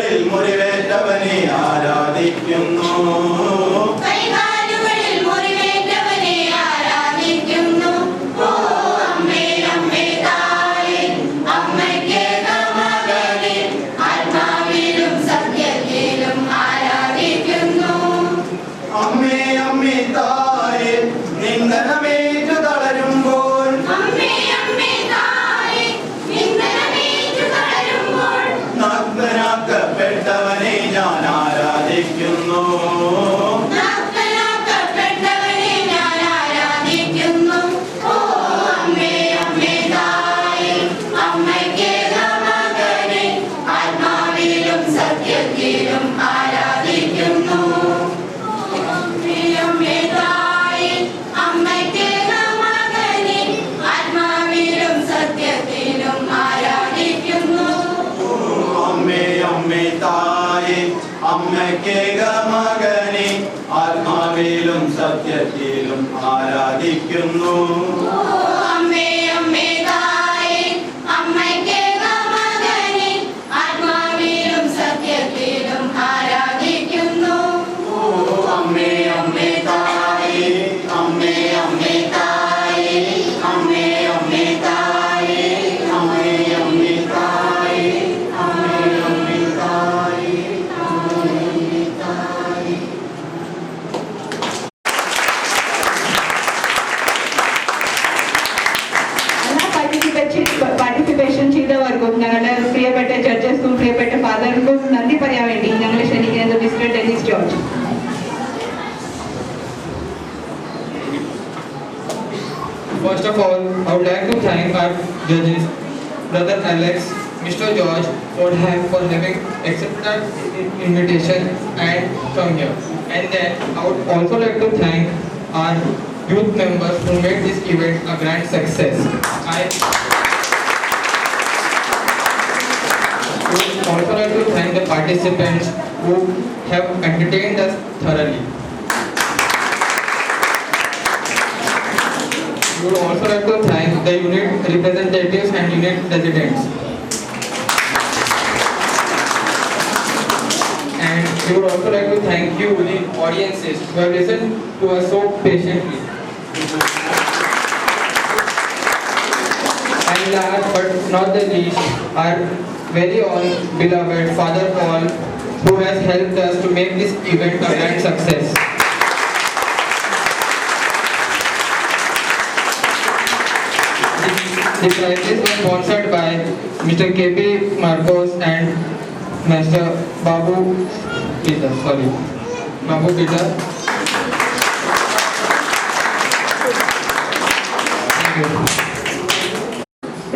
കൈകാലുകളിൽ മുറിവേറ്റവനെ ആരാധിക്കുന്നു. നഗ്നനാക്കപ്പെട്ടവനെ ഞാൻ ആരാധിക്കുന്നു. അമ്മയ്ക്കേക മകനെ ആത്മാവിലും സത്യത്തിലും ആരാധിക്കുന്നു. അമ്മേ അമ്മേ തായേ അമ്മയ്ക്കേക മകനെ ആത്മാവിലും സത്യത്തിലും ആരാധിക്കുന്നു. അമ്മേ അമ്മേ തായേ അമ്മേ അമ്മേ തായേ അമ്മേ അമ്മേ തായേ അമ്മേ അമ്മേ തായേ അമ്മേ അമ്മേ തായേ. പാർട്ടിസിപ്പേഷൻ ചെയ്തവർക്കും ഞങ്ങളുടെ പ്രിയപ്പെട്ട ജഡ്ജസ്ക്കും പ്രിയപ്പെട്ട ഫാദർക്കും നന്ദി പറയാൻ വേണ്ടി ഞങ്ങൾ ക്ഷണിക്കുന്നത് Mister Dennis George. First of all, I would like to thank our judges, Brother Alex, Mr. George, for having accepted our invitation and come here. And then I would also like to thank our youth members who made this event a grand success. I would also like to thank the participants who have entertained us thoroughly. We would also like to thank the unit representatives and unit residents. And we would also like to thank you, the audiences, who have listened to us so patiently. And last but not the least, our very own beloved Father Paul, who has helped us to make this event a grand success. The prizes were sponsored by Mr. K.P. Marcos and Mr. Babu Peter. Thank you.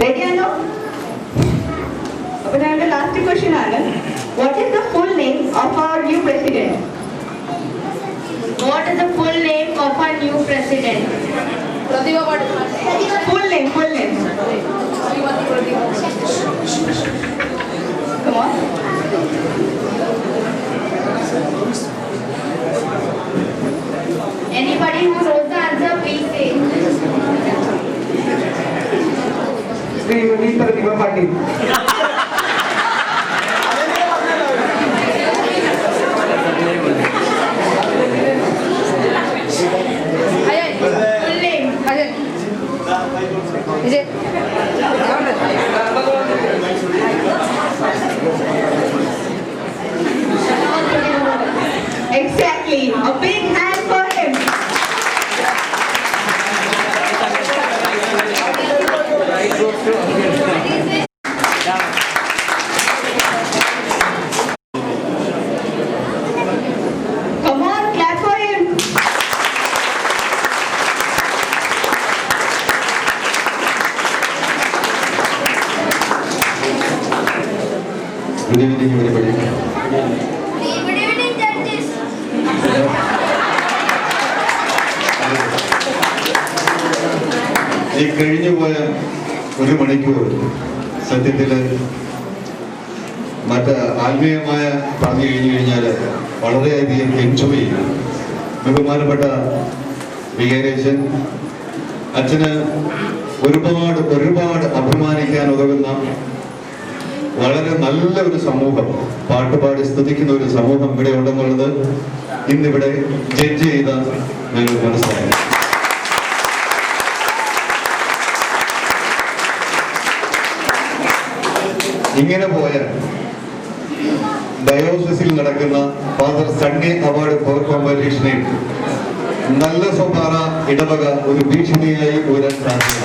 Ready or no? അപ്പോൾ ഞങ്ങളുടെ last question ആണ്, what is the full name of our new president? What is the full name of our new president? Full name. Come on. Anybody who knows the answer, please say. Srimati Pratibha Patil. Full name. Is it? Exactly. A big hand for him. Come on, clap for him. Good evening, everybody. Good evening, judges. ഈ കഴിഞ്ഞു പോയ ഒരു മണിക്കൂർ സത്യത്തിൽ മറ്റ് ആത്മീയമായ പറഞ്ഞു കഴിഞ്ഞാൽ വളരെയധികം എൻജോയ് ചെയ്യും. ബഹുമാനപ്പെട്ട വികാരേശൻ അച്ഛന് ഒരുപാട് അഭിമാനിക്കാൻ ഉതകുന്ന വളരെ നല്ല ഒരു സമൂഹം, പാട്ടുപാടി സ്തുതിക്കുന്ന ഒരു സമൂഹം ഇവിടെ ഉണ്ടെന്നുള്ളത് ഇന്നിവിടെ ജഡ്ജ് ചെയ്ത ഞങ്ങൾ മനസ്സിലായി. ഇങ്ങനെ പോയാൽ ഡയോസിസിൽ നടക്കുന്ന ഫാദർ സണ്ണി അവാർഡ് പവർ കോമ്പറ്റീഷനിൽ നല്ല സ്വഭാവ ഇടവക ഒരു ഭീഷണിയായി ഉയരാൻ സാധ്യത.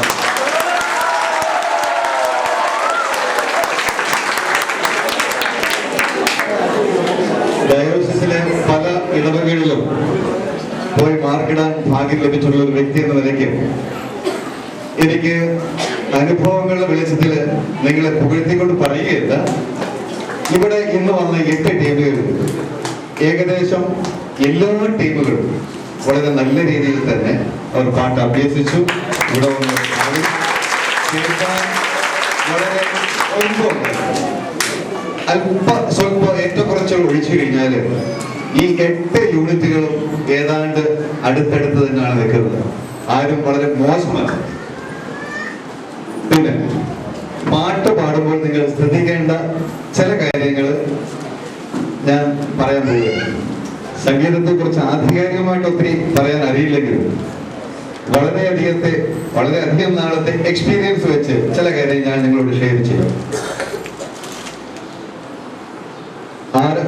ഡയോസിസിലെ പല ഇടവകളിലും പോയി മാർക്കിടാൻ ഭാഗ്യം ലഭിച്ചിട്ടുള്ള ഒരു വ്യക്തി എന്ന നിലയ്ക്ക് എനിക്ക് അനുഭവങ്ങളുടെ വെളിച്ചത്തിൽ നിങ്ങളെ പുകഴ്ത്തിക്കൊണ്ട് പറയുകയല്ല. ഇവിടെ ഇന്ന് വന്ന 8 ടീമുകൾ ഏകദേശം എല്ലാ ടീമുകളും വളരെ നല്ല രീതിയിൽ തന്നെ അവർ പാട്ട് അഭ്യസിച്ചു. ഇവിടെ വന്ന് കേൾക്കാൻ വളരെ സ്വല്പം ഏറ്റക്കുറച്ചുകൾ ഒഴിച്ചു കഴിഞ്ഞാൽ ഈ 8 യൂണിറ്റുകളും ഏതാണ്ട് അടുത്തടുത്ത് തന്നെയാണ് വെക്കുന്നത്. ആരും വളരെ മോശമല്ല. പിന്നെ പാട്ട് പാടുമ്പോൾ നിങ്ങൾ ശ്രദ്ധിക്കേണ്ട ചില കാര്യങ്ങൾ ഞാൻ പറയാൻ പോവുകയാണ്. സംഗീതത്തെ കുറിച്ച് ആധികാരികമായിട്ട് ഒത്തിരി പറയാൻ അറിയില്ലെങ്കിലും വളരെയധികം നാളത്തെ എക്സ്പീരിയൻസ് വെച്ച് ചില കാര്യം ഞാൻ നിങ്ങളോട് ഷെയർ ചെയ്യും.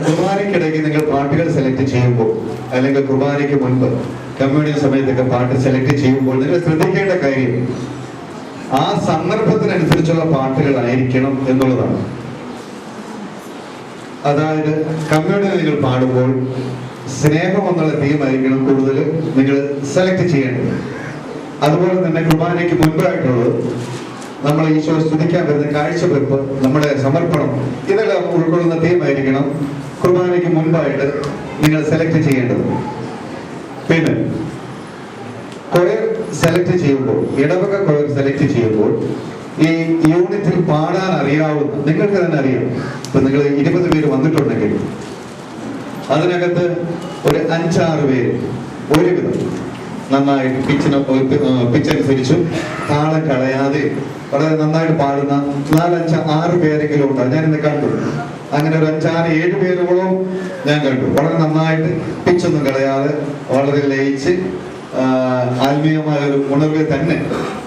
കുർബാനയ്ക്കിടയ്ക്ക് നിങ്ങൾ പാട്ടുകൾ സെലക്ട് ചെയ്യുമ്പോൾ അല്ലെങ്കിൽ കുർബാനയ്ക്ക് മുൻപ് കമ്മ്യൂണിയൻ സമയത്തൊക്കെ പാട്ട് സെലക്ട് ചെയ്യുമ്പോൾ നിങ്ങൾ ശ്രദ്ധിക്കേണ്ട കാര്യം ആ സന്ദർഭത്തിനനുസരിച്ചുള്ള പാട്ടുകളായിരിക്കണം എന്നുള്ളതാണ്. അതായത് കമ്മ്യൂണിയൻ നിങ്ങൾ പാടുമ്പോൾ സ്നേഹം എന്നുള്ള തീമായിരിക്കണം കൂടുതൽ നിങ്ങൾ സെലക്ട് ചെയ്യേണ്ടത്. അതുപോലെ തന്നെ കുർബാനയ്ക്ക് മുൻപായിട്ടുള്ളത് നമ്മൾ ഈശോ സ്തുതിക്കാൻ വരുന്ന കാഴ്ചവെപ്പ്, നമ്മുടെ സമർപ്പണം, ഇതെല്ലാം ഉൾക്കൊള്ളുന്ന തീമായിരിക്കണം കുർബാനയ്ക്ക് മുൻപായിട്ട് നിങ്ങൾ സെലക്ട് ചെയ്യേണ്ടത്. പിന്നെ കൊയർ സെലക്ട് ചെയ്യുമ്പോൾ, ഇടവക കൊയർ സെലക്ട് ചെയ്യുമ്പോൾ ഈ യൂണിറ്റിൽ പാടാൻ അറിയാവുന്ന, നിങ്ങൾക്ക് തന്നെ അറിയാം, ഇപ്പൊ നിങ്ങൾ 20 പേര് വന്നിട്ടുണ്ടെങ്കിൽ അതിനകത്ത് ഒരു 5-6 പേര് ഒരുവിധം നന്നായിട്ട് പിച്ചനുസരിച്ചും താളം കളയാതെ വളരെ നന്നായിട്ട് പാടുന്ന 4-5-6 പേരെങ്കിലും ഉണ്ടാവും. ഞാൻ ഇന്ന് കണ്ടു. അങ്ങനെ ഒരു 5-6-7 പേരോളം ഞാൻ കണ്ടു. വളരെ നന്നായിട്ട് പിച്ചൊന്നും കളയാതെ വളരെ ലയിച്ച് ആത്മീയമായ ഒരു ഉണർവിൽ തന്നെ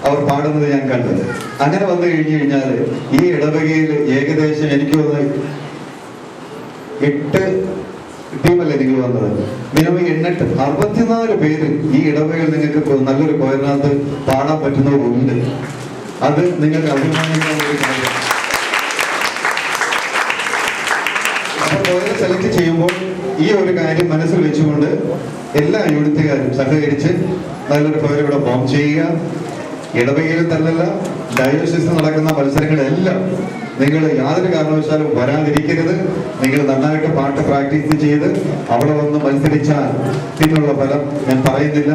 അവർ പാടുന്നത് ഞാൻ കണ്ടത്. അങ്ങനെ വന്നു കഴിഞ്ഞു കഴിഞ്ഞാൽ ഈ ഇടവകയിൽ ഏകദേശം എനിക്ക് തോന്നുന്നത് 8 ടീമല്ലേ നിങ്ങൾ വന്നത്, മിനിമം 8 64 പേര് ഈ ഇടവകയിൽ നിങ്ങൾക്ക് നല്ലൊരു കൊയറിനകത്ത് പാടാൻ പറ്റുന്നവരുണ്ട്. അത് നിങ്ങൾക്ക് അഭിമാനിക്കാവുന്ന ഒരു കാര്യമാണ്. അപ്പൊ കൊയർ സെലക്ട് ചെയ്യുമ്പോൾ ഈ ഒരു കാര്യം മനസ്സിൽ വെച്ചുകൊണ്ട് എല്ലാ യൂണിറ്റുകാരും സഹകരിച്ച് നല്ലൊരു കൊയർ ഇവിടെ ഫോം ചെയ്യുക. ഇടവകയിൽ തന്നെയല്ല, ഡയോസിസിൽ നടക്കുന്ന മത്സരങ്ങളെല്ലാം നിങ്ങൾ യാതൊരു കാരണവശാലും വരാതിരിക്കരുത്. നിങ്ങൾ നന്നായിട്ട് പാട്ട് പ്രാക്ടീസ് ചെയ്ത് അവിടെ വന്ന് മത്സരിച്ചാൽ പിന്നുള്ള ഫലം ഞാൻ പറയുന്നില്ല,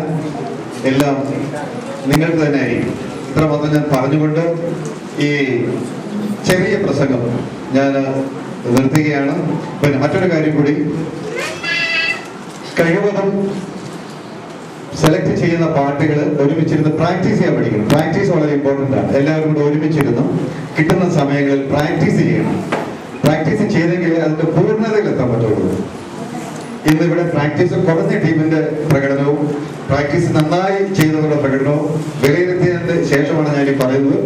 എല്ലാം നിങ്ങൾക്ക് തന്നെ ആയിരിക്കും. ഇത്ര മാത്രം ഞാൻ പറഞ്ഞുകൊണ്ട് ഈ ചെറിയ പ്രസംഗം ഞാൻ നിർത്തുകയാണ്. പിന്നെ മറ്റൊരു കാര്യം കൂടി, കഴിവതും സെലക്ട് ചെയ്യുന്ന പാട്ടുകൾ ഒരുമിച്ചിരുന്ന് പ്രാക്ടീസ് ചെയ്യാൻ പഠിക്കണം. പ്രാക്ടീസ് വളരെ ഇമ്പോർട്ടൻ്റ് ആണ്. എല്ലാവരും കൂടെ ഒരുമിച്ചിരുന്ന് കിട്ടുന്ന സമയങ്ങളിൽ പ്രാക്ടീസ് ചെയ്യണം. പ്രാക്ടീസ് ചെയ്തെങ്കിലേ അതിന്റെ പൂർണ്ണതയിൽ എത്താൻ പറ്റുള്ളൂ. ഇന്നിവിടെ പ്രാക്ടീസ് കുറഞ്ഞ ടീമിന്റെ പ്രകടനവും പ്രാക്ടീസ് നന്നായി ചെയ്തവരുടെ പ്രകടനവും വിലയിരുത്തിയതിന് ശേഷമാണ് ഞാൻ ഈ പറയുന്നത്.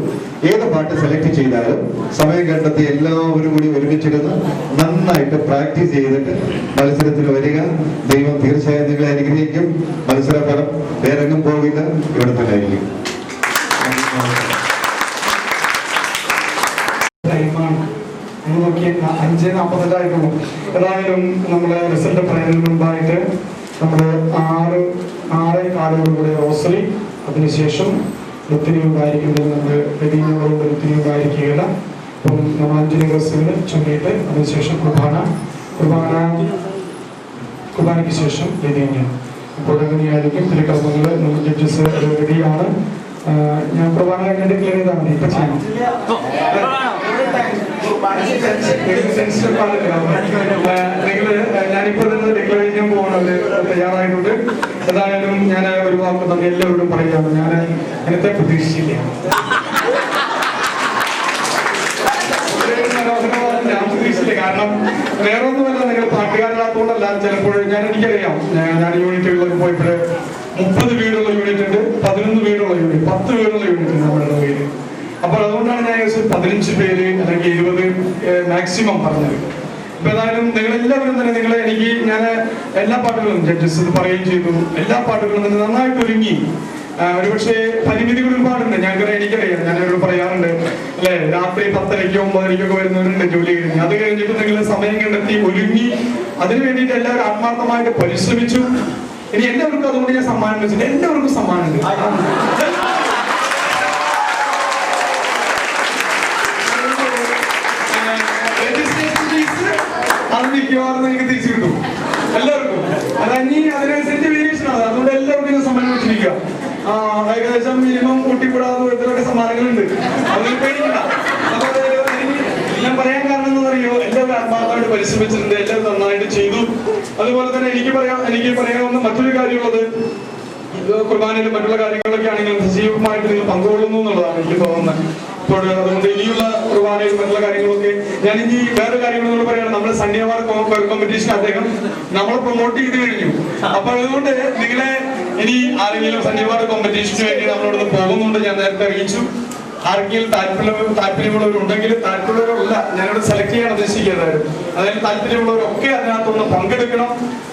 ഏത് പാട്ട് സെലക്ട് ചെയ്താലും സമയം കണ്ടെത്തി എല്ലാവരും കൂടി ഒരുമിച്ചിരുന്ന് നന്നായിട്ട് പ്രാക്ടീസ് ചെയ്തിട്ട് മത്സരത്തിന് വരിക. ദൈവം തീർച്ചയായും നിങ്ങളെ അനുഗ്രഹിക്കും. മത്സരഫലം വേറെങ്ങും പോകില്ല, ഇവിടെ തന്നെ ആയിരിക്കും. നോക്കി 5:45 ഏതായാലും നമ്മള് റിസൾട്ട് പറയുന്നതിന് മുമ്പായിട്ട് നമ്മൾ 6:15 റോസറി, അതിനുശേഷം ലുത്തിനി ഉണ്ടായിരിക്കുന്നത് നമ്മൾ വെടിയോടുകൂടി ലുത്തിനി ഉണ്ടായിരിക്കുകയില്ല. അപ്പം നമ്മൾ 5 ദിവസങ്ങൾ ചൊല്ലിയിട്ട് അതിനുശേഷം കുർബാനയ്ക്ക് ശേഷം ലതീന്യം. അപ്പോൾ അങ്ങനെയായിരിക്കും തിരുക്കർമ്മങ്ങൾ. നമ്മൾ ജഡ്ജസ് റെഡിയാണ്. ഞാൻ കുർബാന കണ്ടിട്ട് ക്ലിയർ ചെയ്താൽ മതി. ഇപ്പൊ ചെയ്യണം. ഞാനിപ്പോ നിന്ന് ഡിക്ലെയർ ചെയ്യാൻ പോകുന്നത് തയ്യാറായിട്ടുണ്ട്. ഏതായാലും ഞാൻ ഒരു വാക്ക് തന്നെ എല്ലാവരോടും പറയുകയാണ്. ഞാൻ അങ്ങനത്തെ പ്രതീക്ഷിച്ചില്ല. കാരണം വേറെ ഒന്നുമല്ല, നിങ്ങൾ പാട്ടുകാരനാത്തോണ്ടല്ല. ചിലപ്പോൾ എനിക്കറിയാം, ഞാൻ യൂണിറ്റുകളിലൊക്കെ പോയപ്പോഴേ 30 വീടുള്ള യൂണിറ്റ് ഉണ്ട്, 11 വീടുള്ള യൂണിറ്റ്, 10 വീടുള്ള യൂണിറ്റ് ഉണ്ട് നമ്മുടെ പേര്. അപ്പോൾ അതുകൊണ്ടാണ് ഞാൻ 15 പേര് അല്ലെങ്കിൽ 20 മാക്സിമം പറഞ്ഞത്. ഇപ്പൊ ഏതായാലും നിങ്ങളെല്ലാവരും തന്നെ ഞാൻ എല്ലാ പാട്ടുകളും ജഡ്ജസ് പറയുകയും ചെയ്തു. എല്ലാ പാട്ടുകളും തന്നെ നന്നായിട്ട് ഒരുങ്ങി. ഒരുപക്ഷെ പരിമിതികൾ ഒരുപാടുണ്ട്, എനിക്കറിയാം. ഞാൻ അവരോട് പറയാറുണ്ട് അല്ലെ, രാത്രി 10:30-ക്കോ 9:30-ക്കൊക്കെ വരുന്നവരുണ്ട് ജോലി കഴിഞ്ഞ്. അത് കഴിഞ്ഞിട്ട് നിങ്ങൾ സമയം കണ്ടെത്തി ഒരുങ്ങി അതിനു വേണ്ടിയിട്ട് എല്ലാവരും ആത്മാർത്ഥമായിട്ട് പരിശ്രമിച്ചു. ഇനി എല്ലാവർക്കും അതുകൊണ്ട് ഞാൻ സമ്മാനം വെച്ചിട്ട് എല്ലാവർക്കും സമ്മാനം അത് മിക്കവാറും എനിക്ക് തിരിച്ചു കിട്ടും എല്ലാവർക്കും. അതായത് അതിനനുസരിച്ച് വേരിയേഷൻ ആണ്. അതുകൊണ്ട് എല്ലാവർക്കും ഞാൻ സമ്മാനം വെച്ചിരിക്കുക. ഏകദേശം മിനിമം കൂട്ടിക്കൂടാതെ വിധത്തിലൊക്കെ സമ്മാനങ്ങളുണ്ട്. അതിൽ പേടിക്കണ്ട. അപ്പോൾ ഞാൻ പറയാൻ കാരണം എന്താ അറിയോ, എല്ലാവരും ആത്മാർത്ഥമായിട്ട് പരിശ്രമിച്ചിട്ടുണ്ട്, എല്ലാവരും നന്നായിട്ട് ചെയ്തു. അതുപോലെ തന്നെ എനിക്ക് പറയാവുന്ന മറ്റൊരു കാര്യമുള്ളത്, കുർബാനയിലും മറ്റുള്ള കാര്യങ്ങളിലൊക്കെ ആണെങ്കിൽ സജീവമായിട്ട് നിങ്ങൾ പങ്കുകൊള്ളുന്നു എന്നുള്ളതാണ് എനിക്ക് തോന്നുന്നത്. അപ്പോൾ അതുകൊണ്ട് ഇനിയുള്ള കുർബാനയിലും മറ്റുള്ള കാര്യങ്ങളൊക്കെ ഞാൻ ഇനി വേറെ കാര്യങ്ങൾ പറയുകയാണ്. നമ്മൾ സൺഡേ അവാർഡ് കോമ്പറ്റീഷൻ അദ്ദേഹം നമ്മളെ പ്രൊമോട്ട് ചെയ്ത് കഴിഞ്ഞു. അപ്പൊ അതുകൊണ്ട് നിങ്ങളെ ഇനി ആരെങ്കിലും സൺഡേ അവാർഡ് കോമ്പറ്റീഷന് വേണ്ടി നമ്മളോട് പോകുന്നുണ്ട്, ഞാൻ നേരത്തെ അറിയിച്ചു. ആർക്കെങ്കിലും താല്പര്യമുള്ളവരുണ്ടെങ്കിൽ, താല്പര്യമുള്ളവരല്ല ഞാനിവിടെ സെലക്ട് ചെയ്യാൻ ഉദ്ദേശിക്കുന്നത്. അതായത് താല്പര്യമുള്ളവരൊക്കെ അതിനകത്തൊന്ന് പങ്കെടുക്കണം.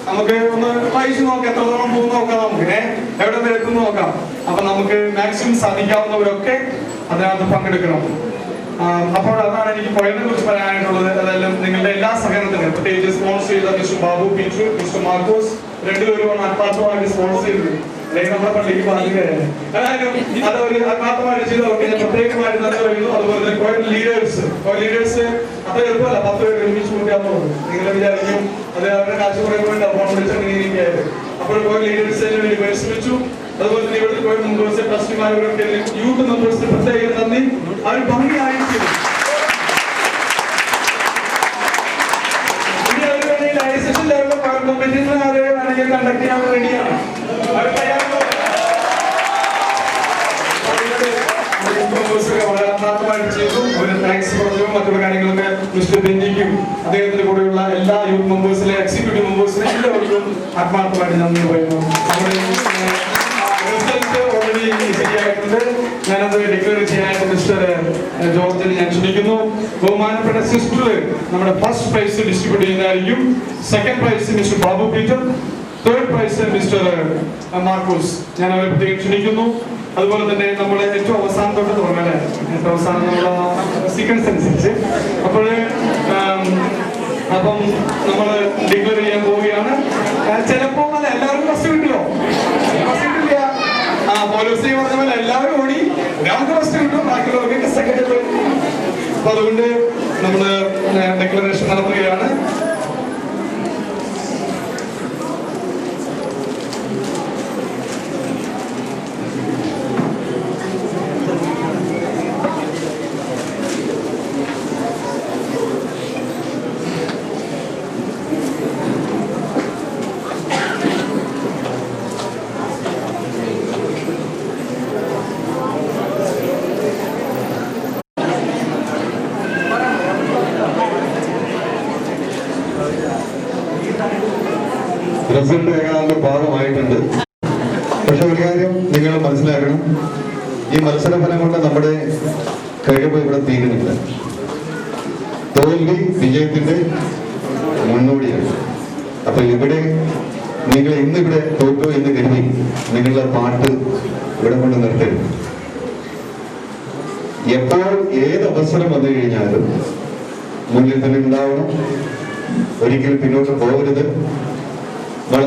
നമുക്ക് ഒന്ന് പൈസ നോക്കാം, എത്രത്തോളം പോകുന്ന നോക്കാം, നമുക്ക് എവിടെ വരെ എത്തുന്നു നോക്കാം. അപ്പൊ നമുക്ക് മാക്സിമം സാധിക്കാവുന്നവരൊക്കെ അതിനകത്ത് പങ്കെടുക്കണം. അപ്പോൾ അതാണ് എനിക്ക് പോയതിനെ കുറിച്ച് പറയാനായിട്ടുള്ളത്. അതെല്ലാം നിങ്ങളുടെ എല്ലാ സഹകരണത്തിനും, പ്രത്യേകിച്ച് സ്പോൺസർ ചെയ്ത മിസ്റ്റർ ബാബു പീറ്റർ, മിസ്റ്റർ മാർക്കോസ്, രണ്ടുപേരും ആത്മാർത്ഥമായിട്ട് സ്പോൺസർ ചെയ്തു. അല്ലെങ്കിൽ നമ്മുടെ പള്ളിക്ക് ബാധിക്കുകയാണ്. അതായത് അതൊരു ആത്മാർത്ഥമായിട്ട് ചെയ്തവർക്ക് ഞാൻ പ്രത്യേകമായിട്ട് നന്ദി പറയുന്നു. അതുപോലെ തന്നെ കോയിൽ ലീഡേഴ്സ് അത്ര എളുപ്പമല്ല, 10 പേര് ഒരുമിച്ച് കൂട്ടിയാന്ന് തോന്നുന്നു. നിങ്ങൾ വിചാരിക്കും അത് അവരുടെ കാശ് കുറയുമ്പോൾ വേണ്ടി അപ്പോൾ വിളിച്ചിരിക്കുകയായിരുന്നു. അപ്പോൾ കോയിൽ ലീഡേഴ്സിന് വേണ്ടി പരിശ്രമിച്ചു. അതുപോലെ തന്നെ ഇവിടുത്തെ കോയിൽ മെമ്പേഴ്സ്, ട്രസ്റ്റിമാരൊക്കെ, യൂത്ത് മെമ്പേഴ്സിന് പ്രത്യേകം നന്ദി. അവർ ഭംഗിയായി ചെയ്തു. ഇനി അവർ വേണമെങ്കിൽ ലൈസൻസ് ലെവലിലെ കോമ്പറ്റീഷൻ വേണമെങ്കിൽ കണ്ടക്ട് ചെയ്യാൻ റെഡിയാണ്. അവർ തയ്യാറാണ്. വളരെ ആത്മാർത്ഥമായിട്ട് ചെയ്തു. ഒരു താങ്ക്സ് പറഞ്ഞു. മറ്റുള്ള കാര്യങ്ങളൊക്കെ മിസ്റ്റർ ബെന്നിക്കും അദ്ദേഹത്തിന്റെ കൂടെയുള്ള എല്ലാ യൂത്ത് മെമ്പേഴ്സിലെ എക്സിക്യൂട്ടീവ് മെമ്പേഴ്സിനെ എല്ലാവർക്കും ആത്മാർത്ഥമായിട്ട് നന്ദി പറയുന്നു. റിസൾട്ട് ഓൾറെഡി ശരിയായിട്ടുണ്ട്. ഞാനത് ഡിക്ലെയർ ചെയ്യാനായിട്ട് മിസ്റ്റർ ജോർജിനെ ഞാൻ ക്ഷണിക്കുന്നു. ബഹുമാനപ്പെട്ട സിസ്റ്റർ നമ്മുടെ ഫസ്റ്റ് പ്രൈസ് ഡിസ്ട്രിബ്യൂട്ട് ചെയ്യുന്നതായിരിക്കും. Second prize Mister Babu Peter, third prize Mister Marcos. ഞാൻ അവരെ പ്രത്യേകം ക്ഷണിക്കുന്നു. അതുപോലെ തന്നെ നമ്മൾ ഏറ്റവും അവസാനം തൊട്ട് തുടങ്ങാൻ, ഏറ്റവും അവസാനം നമ്മുടെ സീക്വൻസ് അനുസരിച്ച് അപ്പം നമ്മൾ ഡിക്ലെയർ ചെയ്യാൻ പോവുകയാണ്. ചിലപ്പോ അല്ല എല്ലാവർക്കും ഫസ്റ്റ് കിട്ടുമോ? ഫസ്റ്റ് കിട്ടില്ല. പോലീസ് പറഞ്ഞ പോലെ എല്ലാവരും ഓടി, ഒരാൾക്ക് ഫസ്റ്റ് കിട്ടും, ബാക്കിയുള്ളവർക്ക് സെക്കൻഡ്. അപ്പൊ അതുകൊണ്ട് നമ്മള് ഡിക്ലറേഷൻ നടത്തുകയാണ്. റിസൾട്ട് ഏകാണ്ട് ഭാഗമായിട്ടുണ്ട്. പക്ഷെ ഒരു കാര്യം നിങ്ങൾ മനസ്സിലാക്കണം, ഈ മത്സരഫലം കൊണ്ട് നമ്മുടെ കഴിവ് ഇവിടെ തീരുന്നില്ല. തോൽവി വിജയത്തിന്റെ മുന്നോടിയാണ്. അപ്പൊ ഇവിടെ നിങ്ങൾ ഇന്നിവിടെ തോറ്റു എന്ന് കരുതി നിങ്ങളുടെ പാട്ട് ഇവിടെ കൊണ്ട് നിർത്തരുത്. എപ്പോൾ ഏത് അവസരം വന്നു കഴിഞ്ഞാലും മുന്നിൽ തന്നെ ഉണ്ടാവണം. ഒരിക്കലും പിന്നോട്ട് പോകരുത്.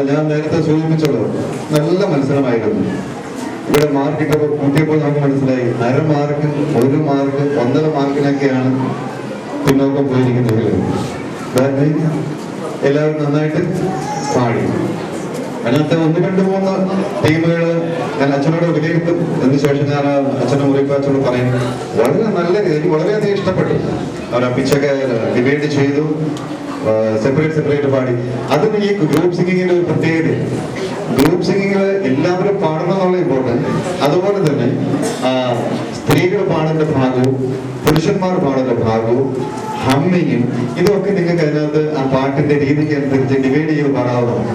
ഞാൻ നേരത്തെ സൂചിപ്പിച്ചോളൂ, നല്ല മത്സരമായിരുന്നു. ഇവിടെ മാർക്കിട്ടപ്പോൾ കൂട്ടിയപ്പോൾ നമുക്ക് മനസ്സിലായി, 1/2 മാർക്ക്, 1 മാർക്ക്, 1.5 മാർക്കിനൊക്കെയാണ് പിന്നോക്കം പോയിരിക്കുന്നത്. എല്ലാവരും നന്നായിട്ട് പാടി. അതിനകത്ത് 1-2-3 ടീമുകൾ ഞാൻ അച്ഛനോട് വിലയിരുത്തും. അതിനുശേഷം ഞാൻ അച്ഛനെ മുറിപ്പാച്ചോട് പറയും. വളരെ നല്ല രീതി, വളരെയധികം ഇഷ്ടപ്പെട്ടു. അവർ ആ പിച്ചൊക്കെ ഡിബേറ്റ് ചെയ്തു. സെപ്പറേറ്റ് പാടി. അതും ഈ ഗ്രൂപ്പ് സിംഗിങ്ങിന്റെ ഒരു പ്രത്യേകത. ഗ്രൂപ്പ് സിംഗിങ്ങിൽ എല്ലാവരും പാടണം എന്നുള്ള ഇമ്പോർട്ടൻറ്റ്. അതുപോലെ തന്നെ സ്ത്രീകൾ പാടേണ്ട ഭാഗവും പുരുഷന്മാർ പാടേണ്ട ഭാഗവും ഹമ്മിങ്ങും ഇതൊക്കെ നിങ്ങൾക്ക് അതിനകത്ത് ആ പാട്ടിന്റെ രീതിക്ക് അനുസരിച്ച് ഡിവൈഡ് ചെയ്ത് പാടാവുന്നതാണ്.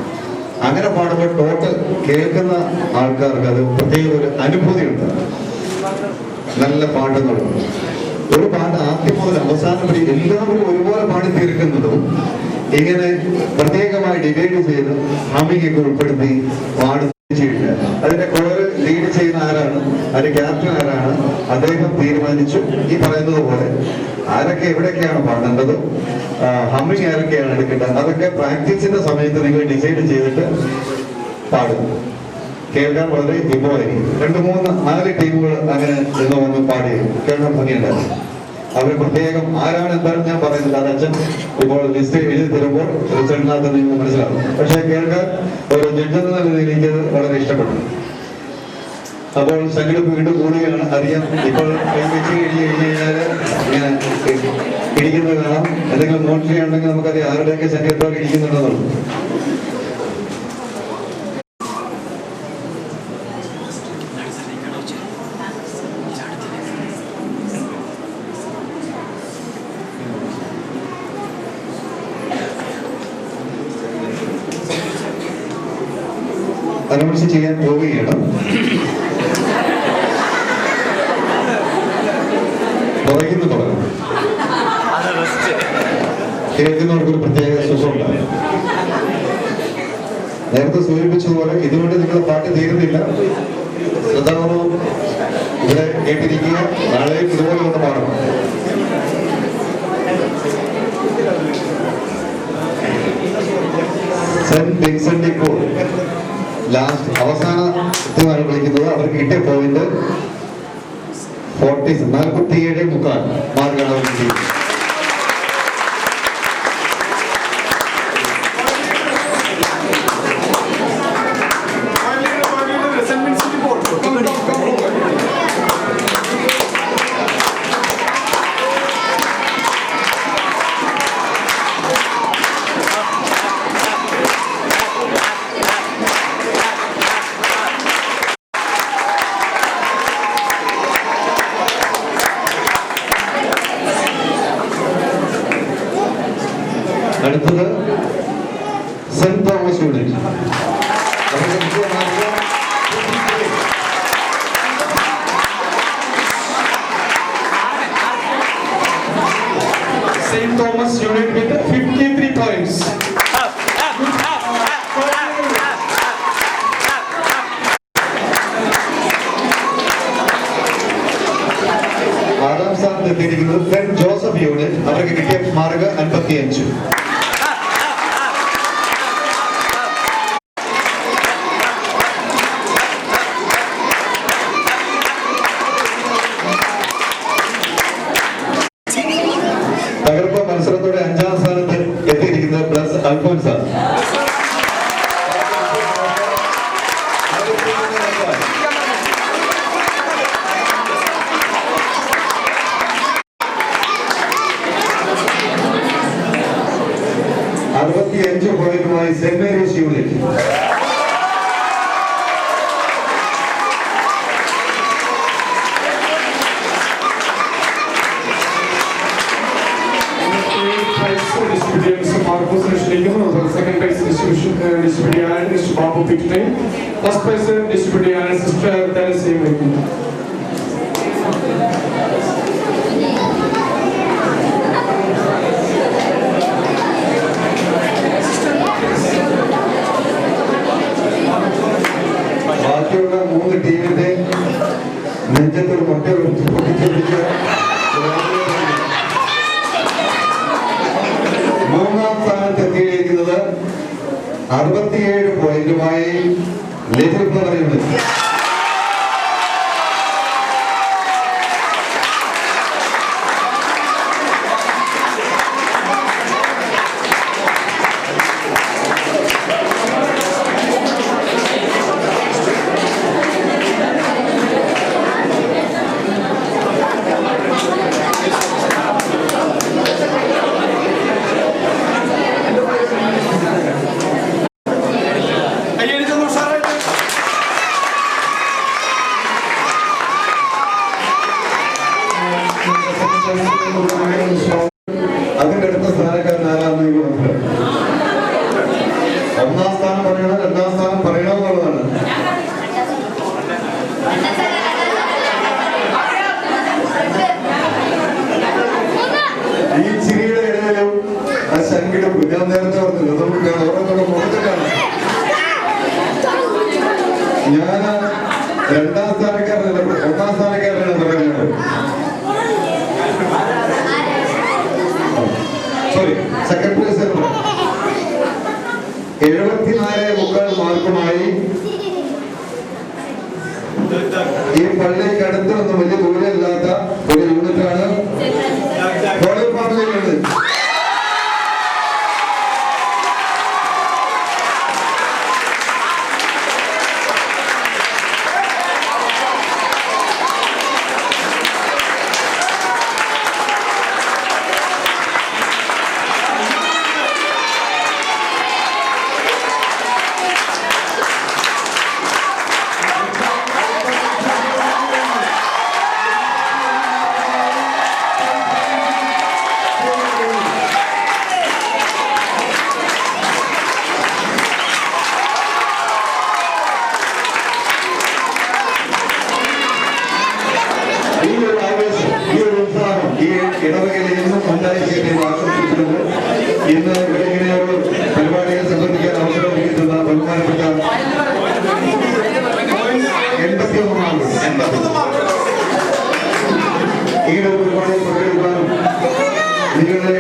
അങ്ങനെ പാടുമ്പോൾ ടോട്ടൽ കേൾക്കുന്ന ആൾക്കാർക്ക് അത് പ്രത്യേക ഒരു അനുഭൂതിയുണ്ട്. നല്ല പാട്ടെന്നുള്ളത് ഒരു പാട്ട് ആദ്യം മുതൽ അവസാനം വരെ എല്ലാവരും ഒരുപോലെ പാടി തീർക്കുന്നതും ഇങ്ങനെ പ്രത്യേകമായി ഡിവൈഡ് ചെയ്ത് ഹമ്മിങ് ഒക്കെ ഉൾപ്പെടുത്തി പാടുകയില്ല. അതിന്റെ കോർ ലീഡ് ചെയ്യുന്ന ആരാണ്, അതിന്റെ ക്യാപ്റ്റൻ ആരാണ്, അദ്ദേഹം തീരുമാനിച്ചു. ഈ പറയുന്നത് പോലെ ആരൊക്കെ എവിടെയൊക്കെയാണ് പാടേണ്ടത്, ഹമ്മിങ് ആരൊക്കെയാണ് എടുക്കേണ്ടത്, അതൊക്കെ പ്രാക്ടീസിന്റെ സമയത്ത് നിങ്ങൾ ഡിസൈഡ് ചെയ്തിട്ട് പാടും. കേൾക്കാൻ വളരെ വിഭവമായിരിക്കും. 2, 3, 4 ടീമുകൾ അങ്ങനെ എന്ന് വന്ന് പാടി കേൾക്കാൻ ഭംഗിയുണ്ടായിരുന്നു. അവർ പ്രത്യേകം ആരാണ് എന്താണെന്ന് ഞാൻ പറയുന്നില്ല. അത് അച്ഛൻ ഇപ്പോൾ ലിസ്റ്റ് എഴുതി തരുമ്പോൾ റിസൾട്ടിനകത്ത് നിങ്ങൾക്ക് മനസ്സിലാവും. പക്ഷെ കേൾക്കാൻ ഒരു ജഡ്ജ് എന്ന നിലയിൽ എനിക്കത് വളരെ ഇഷ്ടപ്പെട്ടു. അപ്പോൾ സംഘടന വീണ്ടും കൂടുകയാണ്. അറിയാം, ഇപ്പോൾ കൈവച്ച് കഴിഞ്ഞാൽ ഇങ്ങനെ ഇടിക്കുന്നത് കാണാം. എന്തെങ്കിലും നോട്ട് ചെയ്യുന്നുണ്ടെങ്കിൽ നമുക്കറിയാം ആരുടെയൊക്കെ സംഘത്തോടെ ഇരിക്കുന്നുണ്ടെന്നുള്ളൂ. അനൗൺസ് ചെയ്യാൻ പോവുകയാണ്. പുറകിന്ന് തുടങ്ങും. കേൾക്കുന്നവർക്കൊരു പ്രത്യേക സുഖമുണ്ടാകും. നേരത്തെ സൂചിപ്പിച്ചതുപോലെ ഇതുകൊണ്ട് നിങ്ങളുടെ പാട്ട് തീരുന്നില്ല. ശ്രദ്ധാപൂർവം ഇവിടെ കേട്ടിരിക്കുക. നാളെ ഇതുപോലെ ഒന്ന് പാടണം. സെന്റ് വിൻസെന്റ് ഇപ്പോൾ ലാസ്റ്റ് അവസാനത്തിനാണ് വിളിക്കുന്നത്. അവർക്ക് കിട്ടിയ പോയിന്റ് 47.4 മാർക്കാണ് അവർ കിട്ടിയത്. അടുത്തത് saint Thomas unit. Saint Thomas unit with 53 points. ആറാം സ്ഥാനത്ത് എത്തിയിരിക്കുന്നത് സെന്റ് ജോസഫ് യൂണിറ്റ്. അവർക്ക് കിട്ടിയ മാർക്ക് 55. തകർപ്പ മത്സരത്തോടെ 5ാം സ്ഥാനത്ത് എത്തിയിരിക്കുന്നത് പ്ലസ് അൽഫോൻസ. പോയിന്റുമായി saint Mary's unit. Marcos Nishligan, second prize distributed and Mr. Babu Pitney. First prize distributed and Sister Teresa Making. ബാക്കിയുള്ള 3 ടീമിന്റെ നെഞ്ചത്തൊരു മുട്ട പൊട്ടിച്ചൊടിച്ച് 3ാം സ്ഥാനത്ത് എത്തിയിരിക്കുന്നത് 67 പോയിന്റുമായി ലിറ്റിൽ ഫ്ലവർ യൂണിറ്റ്. അതിന്റെ അടുത്ത സ്ഥാനക്കാരൻ ആരാന്ന് എനിക്ക് മനസ്സിലായി. ഒന്നാം സ്ഥാനം പറയണം, രണ്ടാം സ്ഥാനം പറയണം എന്നുള്ളതാണ്. ഈ ചിരിയുടെ ഇടയിലും ആ ശങ്കിടും ഞാൻ നേരത്തെ പറഞ്ഞില്ല, നമുക്ക് ഓരോരുത്തരുടെ മുഖത്ത് കാണാം. ഞാൻ രണ്ടാം സ്ഥാനക്കാരനല്ല, ഒന്നാം സ്ഥാനക്കാരനാണ് പറയുന്നത്. സോറി, സെക്കൻഡ് പ്ലേസ് 74.25 മാർക്കുമായി ഈ പള്ളിക്ക് അടുത്തൊന്നും വലിയ ദൂരമില്ലാത്ത ഒരു യൂണിറ്റാണ് ഹോളി ഫാമിലിയിലുള്ളത്. ഇടവകയിൽ എന്നും ഉണ്ടായിരിക്കട്ടെ എന്ന് ആശംസിച്ചുകൊണ്ട് ഇന്ന് ഇവിടെ ഇങ്ങനെയൊരു പരിപാടിയിൽ സംബന്ധിക്കാൻ അവസരം ഒരുക്കിയിട്ടുള്ള ബഹുമാനപ്പെട്ട 81 മാർക്ക് ഈ ഒരു പരിപാടിയിൽ പങ്കെടുക്കാനും നിങ്ങളുടെ